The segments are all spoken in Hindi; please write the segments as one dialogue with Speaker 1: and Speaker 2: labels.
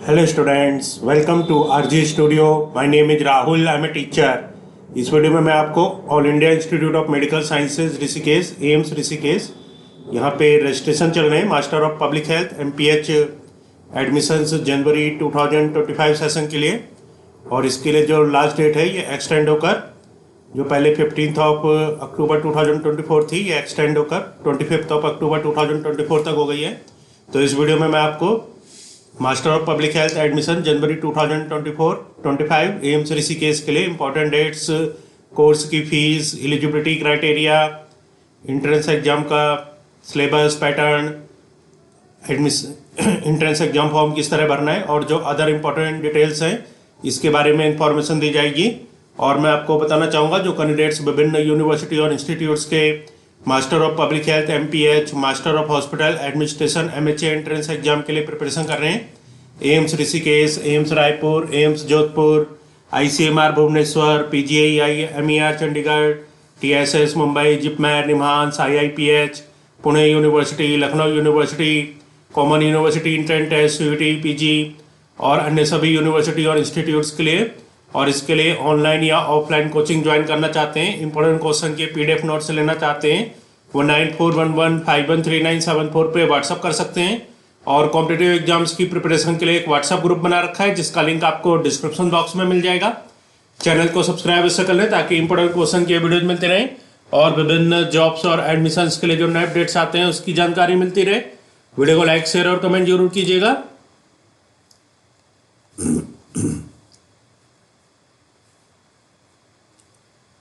Speaker 1: Hello students, welcome to RG Studio. My name is Rahul. I'm a teacher. इस वीडियो में मैं आपको all India Institute of Medical Sciences Rishikesh AIIMS Rishikesh यहाँ पे रजिस्ट्रेशन चल रहे हैं master of public health MPH admissions January 2025 session के लिए। और इसके लिए जो लास्ट डेट है ये एक्सटेंड होकर जो पहले 15 अक्टूबर 2024 थी ये एक्सटेंड होकर 25 अक्टूबर 2024 तक हो गई है। तो इस वीडियो में मैं आपको master of public health admission जनवरी 2024-25 एम्स ऋषिकेश के लिए इंपॉर्टेंट डेट्स, कोर्स की fees, eligibility criteria, entrance exam का syllabus pattern, admission entrance exam form किस तरह भरना है और जो अदर इंपॉर्टेंट डिटेल्स हैं इसके बारे में इंफॉर्मेशन दी जाएगी। और मैं आपको बताना चाहूँगा जो कैंडिडेट्स विभिन्न यूनिवर्सिटी और इंस्टीट्यूट्स के master of public health MPH, master of hospital administration MHA entrance exam के लिए प्रिपरेशन कर रहे हैं, AIIMS Rishikesh, AIIMS Raipur, AIIMS Jodhpur, ICMR Bhubaneswar, PGI MER Chandigarh, TSS Mumbai, JIPMER, NIMHANS, IIPH Pune university, Lucknow university, common university entrance test CUET PG और अन्य सभी यूनिवर्सिटी और इंस्टीट्यूट्स के लिए। और इसके लिए ऑनलाइन या ऑफलाइन कोचिंग ज्वाइन करना चाहते हैं, इंपॉर्टेंट क्वेश्चन के PDF नोट्स लेना चाहते हैं, वो 9411513974 पे व्हाट्सअप कर सकते हैं। और कॉम्पिटिटिव एग्जाम्स की प्रिपरेशन के लिए एक व्हाट्सअप ग्रुप बना रखा है जिसका लिंक आपको डिस्क्रिप्शन बॉक्स में मिल जाएगा। चैनल को सब्सक्राइब इससे कर लें ताकि इंपॉर्टेंट क्वेश्चन के वीडियोज मिलते रहें और विभिन्न जॉब्स और एडमिशन्स के लिए जो नए अपडेट्स आते हैं उसकी जानकारी मिलती रहे। वीडियो को लाइक, शेयर और कमेंट जरूर कीजिएगा।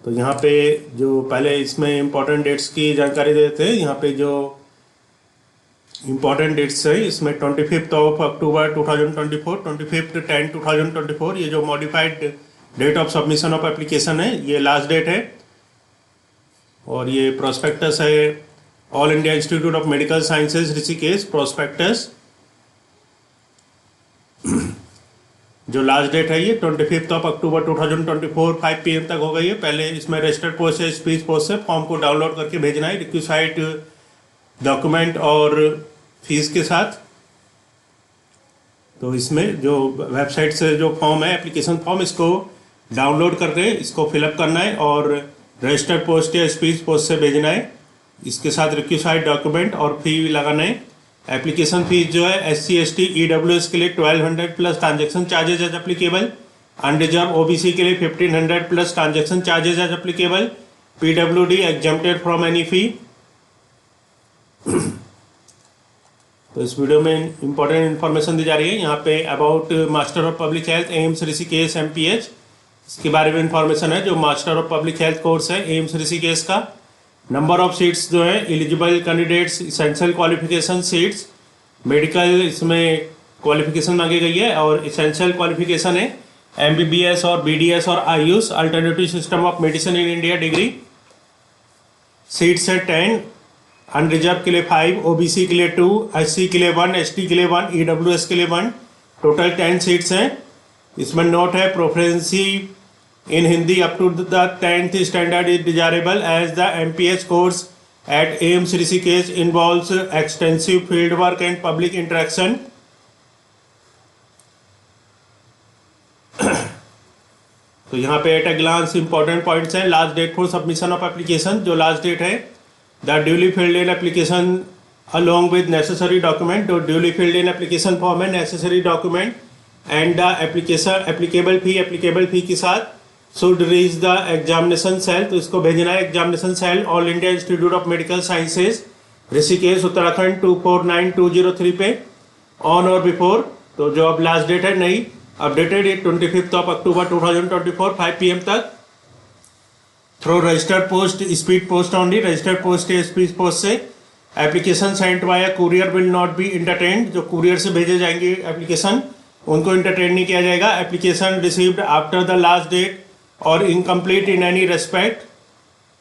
Speaker 1: तो यहाँ पे जो पहले इसमें इम्पोर्टेंट डेट्स की जानकारी देते हैं, यहाँ पे जो इम्पोर्टेंट डेट्स है इसमें 25 अक्टूबर 2024, 25/10/2024 ये जो modified date of submission of application है ये लास्ट डेट है। और ये प्रोस्पेक्टस है All India Institute of Medical Sciences Rishikesh prospectus, जो लास्ट डेट है ये 25 अक्टूबर 2024 5 PM तक हो गई है। पहले इसमें रजिस्टर्ड पोस्ट है, स्पीच पोस्ट है, फॉर्म को डाउनलोड करके भेजना है रिक्विसाइड डॉक्यूमेंट और फीस के साथ। तो इसमें जो वेबसाइट से जो फॉर्म है एप्लीकेशन फॉर्म इसको डाउनलोड करके इसको फिलअप करना है और रजिस्टर्ड पोस्ट या स्पीच पोस्ट से भेजना है। इसके साथ रिक्विसाइड डॉक्यूमेंट और फी लगाना है। एप्लीकेशन फीस जो है SC ST EWS के लिए 1200 plus transaction charges as applicable, unreserved OBC के लिए 1500 plus transaction charges as applicable, PWD exempted from any fee. तो इस वीडियो में इंपॉर्टेंट इन्फॉर्मेशन दी जा रही है यहाँ पे about master of public health AIIMS Rishikesh MPH, इसके बारे में इंफॉर्मेशन है। जो master of public health course है एम्स ऋषिकेश का, नंबर ऑफ सीट्स जो है eligible candidates, essential qualification seats, medical इसमें क्वालिफिकेशन मांगी गई है और इसेंशियल क्वालिफिकेशन है MBBS और BDS और Ayush alternative system of medicine in India degree. Seats है 10, अनरिजर्व के लिए 5, OBC के लिए 2, SC के लिए 1, ST के लिए 1, EWS के लिए 1, टोटल 10 सीट्स हैं। इसमें नोट है proficiency in Hindi up to the 10th standard is desirable as the MPH course at AIIMS Rishikesh involves extensive field work and public interaction. तो यहाँ पे at a glance important points हैं। Last date for submission of application, जो लास्ट डेट है the duly filled in application along with necessary document, जो duly filled in application form है necessary document and the application applicable fee के साथ should reach the examination cell, तो इसको भेजना है examination cell all India Institute of Medical Sciences Rishikesh Uttarakhand 249203 पे ऑन और बिफोर। तो जो अब लास्ट डेट है नई अपडेटेड ये 25 अक्टूबर 2024 5 PM तक through registered post speed post only, registered post या स्पीड पोस्ट से। Application sent via courier will not be entertained, जो कुरियर से भेजे जाएंगे एप्लीकेशन उनको इंटरटेन नहीं किया जाएगा। Application received after the last date or incomplete in any respect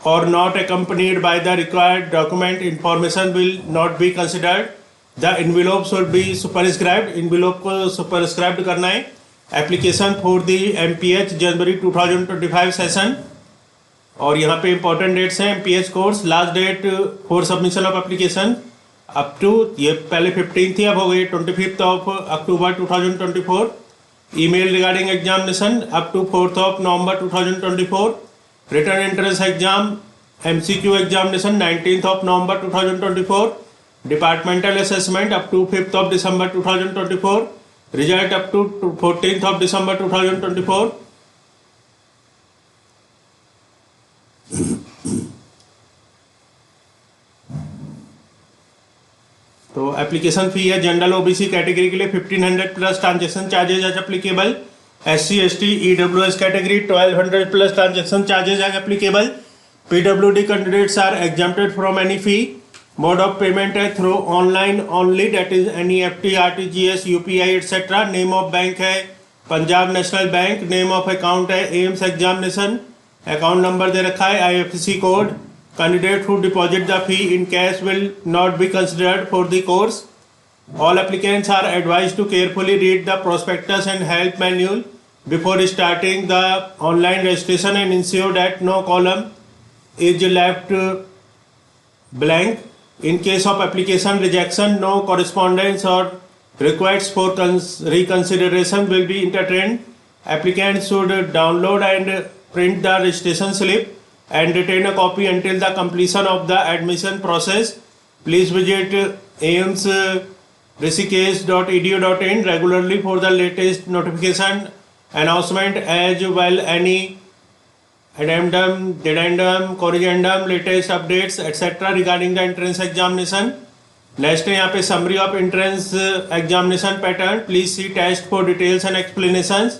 Speaker 1: or not accompanied by the required document information will not be considered. The envelope should be superscribed, envelope को superscribed करना है। Application for the MPH January 2025 session. और यहाँ पे इंपॉर्टेंट डेट्स हैं MPH course, last date for submission of application up to, ये पहले 15 थी, अब हो गई 25 of October 2024. Email regarding examination up to 4 of November 2024. Written entrance exam MCQ examination 19 of November 2024. Departmental assessment up to 5 of December 2024. Result up to 14 of December 2024. तो एप्लीकेशन फी है जनरल OBC कैटेगरी के लिए 1500 plus transaction charges as applicable. SC ST EWS category 1200 plus transaction charges as applicable. PWD candidates are exempted from any fee. Mode of payment है through online only, that is NEFT RTGS UPI etcetera. Name of bank है Punjab national bank. Name of account है एम्स एग्जामिनेशन. अकाउंट नंबर दे रखा है IFSC code. Candidate who deposit the fee in cash will not be considered for the course. All applicants are advised to carefully read the prospectus and help manual before starting the online registration and ensure that no column is left blank. In case of application rejection, no correspondence or requests for reconsideration will be entertained. Applicants should download and print the registration slip and retain a copy until the completion of the admission process. Please visit aimsrishikesh.edu.in regularly for the latest notification announcement, as well any addendum, corrigendum, latest updates etc. regarding the entrance examination. Next है यहाँ पे summary of entrance examination pattern. Please see test for details and explanations.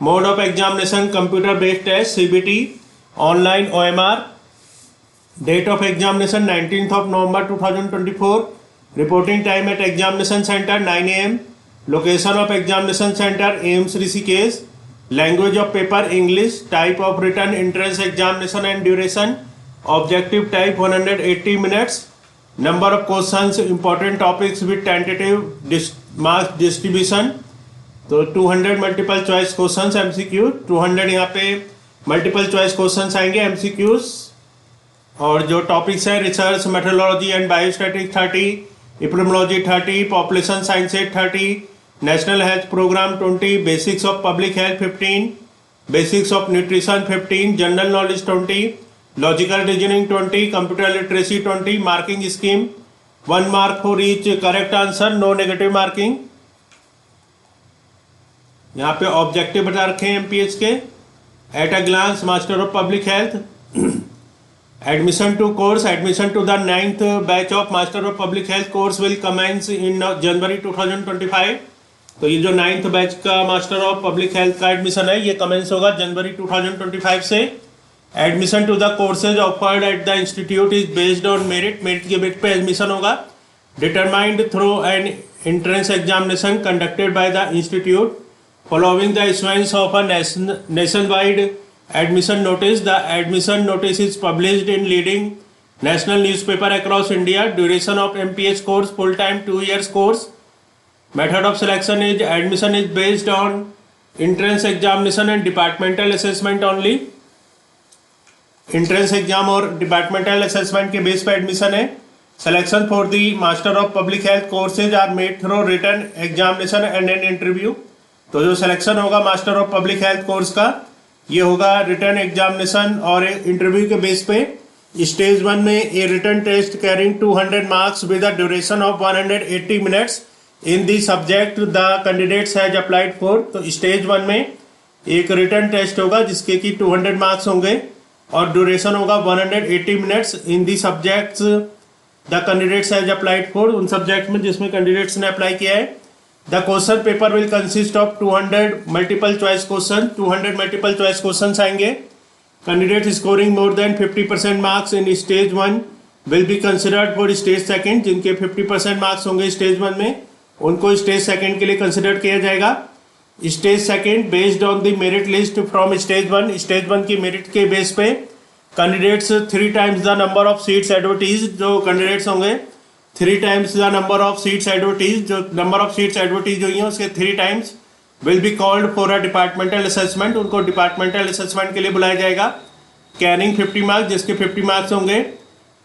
Speaker 1: Mode of examination computer based test CBT. Online OMR. Date of examination 19th of November 2024. Reporting time at examination center 9 AM. Location of examination center AIIMS Rishikesh. Language of paper English. Type of written entrance examination and duration. Objective type 180 minutes. Number of questions, important topics with tentative marks distribution. तो 200 मल्टीपल चॉइस क्वेश्चंस MCQ, 200 यहाँ पे मल्टीपल चॉइस क्वेश्चंस आएंगे MCQs. और जो टॉपिक्स है research methodology and biostatistics 30, epidemiology 30, population science 30, national health programme 20, basics of public health 15, basics of nutrition 15, general knowledge 20, logical reasoning 20, computer literacy 20. Marking scheme 1 mark for each correct answer, no negative marking. यहाँ पे ऑब्जेक्टिव बता रखे हैं MPH के. At a glance, Master of Public Health. Admission to course. Admission to the 9th batch of Master of Public Health course will commence in January 2025. तो ये जो 9th बैच का Master of Public Health का एडमिशन है ये कमेंस होगा जनवरी 2025 से. Admission to the courses offered at the institute is based on merit. Merit के बेस पे एडमिशन होगा. Determined through an entrance examination conducted by the institute. Following the issuance of a nationwide admission notice, the admission notice is published in leading national newspaper across India. Duration of MPH course full-time 2 years course. Method of selection is admission is based on entrance examination and departmental assessment only. Entrance exam और departmental assessment के base पे admission है. Selection for the Master of Public Health courses are made through written examination and an interview. तो जो सिलेक्शन होगा master of public health course का ये होगा रिटर्न एग्जामिनेशन और इंटरव्यू के बेस पे. स्टेज 1 में a written test carrying 200 marks with a duration of 180 minutes in the subject the candidates has applied for. तो स्टेज 1 में एक रिटर्न टेस्ट होगा जिसके कि 200 मार्क्स होंगे और ड्यूरेशन होगा 180 minutes in the subjects the candidates has applied for. उन सब्जेक्ट में जिसमें कैंडिडेट्स ने अप्लाई किया है. The question paper will consist of 200 multiple choice questions. 200 multiple choice questions आएंगे. Candidate scoring more than 50% marks in stage 1 will be considered for stage 2. जिनके 50% marks होंगे stage 1 में उनको stage 2 के लिए consider किया जाएगा. Stage 2 based on the merit list from stage 1. Stage 1 की merit के base पे candidates 3 times the number of seats advertised. जो candidates होंगे 3 times the number of seats advertised. जो number of seats advertised हुई हैं उसके 3 times will be called for a departmental assessment. उनको departmental assessment के लिए बुलाया जाएगा. Carrying 50 marks जिसके 50 marks होंगे.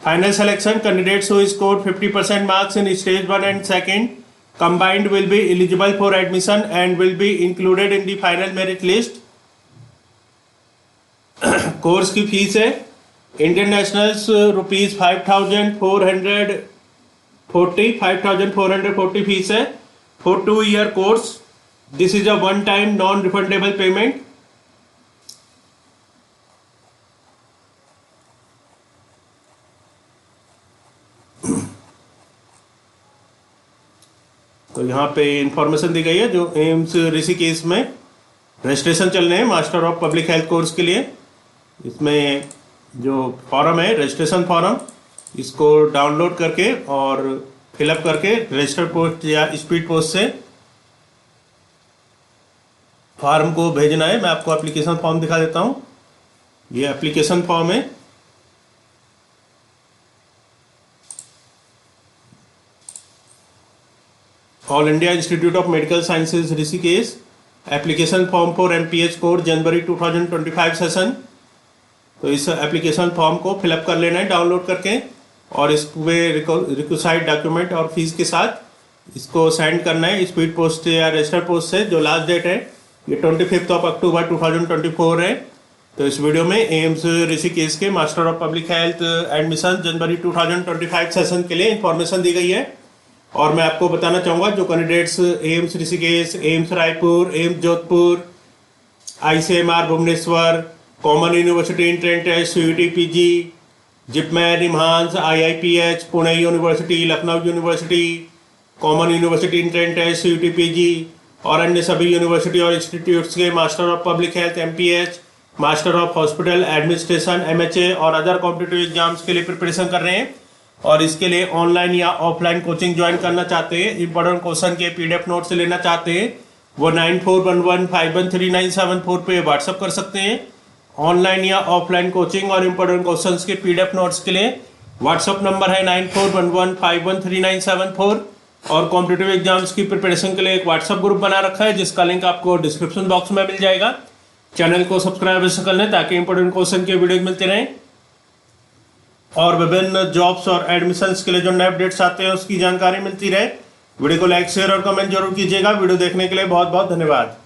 Speaker 1: Final selection, candidates who scored 50% marks in stage 1 and second combined will be eligible for admission and will be included in the final merit list. Course की फीस है इंडियन नेशनल्स ₹5,440 फीस है for 2 year course. This is a one time non refundable payment. तो यहाँ पे इंफॉर्मेशन दी गई है जो एम्स ऋषिकेश में रजिस्ट्रेशन चल रहे हैं master of public health course के लिए. इसमें जो फॉर्म है रजिस्ट्रेशन फॉर्म, इसको डाउनलोड करके और फिलअप करके रजिस्टर पोस्ट या स्पीड पोस्ट से फॉर्म को भेजना है. मैं आपको एप्लीकेशन फॉर्म दिखा देता हूँ. ये एप्लीकेशन फॉर्म है. All India Institute of Medical Sciences Rishikesh application form for MPH course January 2025 session. तो इस एप्लीकेशन फॉर्म को फिलअप कर लेना है डाउनलोड करके और इसमें रिक्वेसाइड डॉक्यूमेंट और फीस के साथ इसको सेंड करना है स्पीड पोस्ट या रजिस्टर पोस्ट से. जो लास्ट डेट है ये 25 अक्टूबर 2024 है. तो इस वीडियो में एम्स ऋषिकेश के master of public health admission January 2025 session के लिए इंफॉर्मेशन दी गई है. और मैं आपको बताना चाहूँगा जो candidates AIIMS Rishikesh, AIIMS Raipur, AIIMS Jodhpur, ICMR Bhubaneswar, common university entrance test, CUET PG, JIPMER, NIMHANS, IIPH, Pune university, Lucknow university, common university entrance test, CUET PG और अन्य सभी यूनिवर्सिटी और इंस्टीट्यूट्स के master of public health MPH, master of hospital administration MHA और अदर कॉम्पिटिटिव एग्जाम्स के लिए प्रिपरेशन कर रहे हैं और इसके लिए ऑनलाइन या ऑफलाइन कोचिंग ज्वाइन करना चाहते हैं, इंपॉर्टेंट क्वेश्चन के PDF नोट्स लेना चाहते हैं, वो 9411513974 पे व्हाट्सअप कर सकते हैं. ऑनलाइन या ऑफलाइन कोचिंग और इंपॉर्टेंट क्वेश्चंस के PDF नोट्स के लिए व्हाट्सअप नंबर है 9411513974 और कॉम्पिटिटिव एग्जाम्स की प्रिपरेशन के लिए एक व्हाट्सअप ग्रुप बना रखा है जिसका लिंक आपको डिस्क्रिप्शन बॉक्स में मिल जाएगा. चैनल को सब्सक्राइब अवश्य कर लें ताकि इंपॉर्टेंट क्वेश्चन के वीडियो मिलते रहें और विभिन्न जॉब्स और एडमिशन्स के लिए जो नए अपडेट्स आते हैं उसकी जानकारी मिलती रहे. वीडियो को लाइक, शेयर और कमेंट जरूर कीजिएगा. वीडियो देखने के लिए बहुत बहुत धन्यवाद.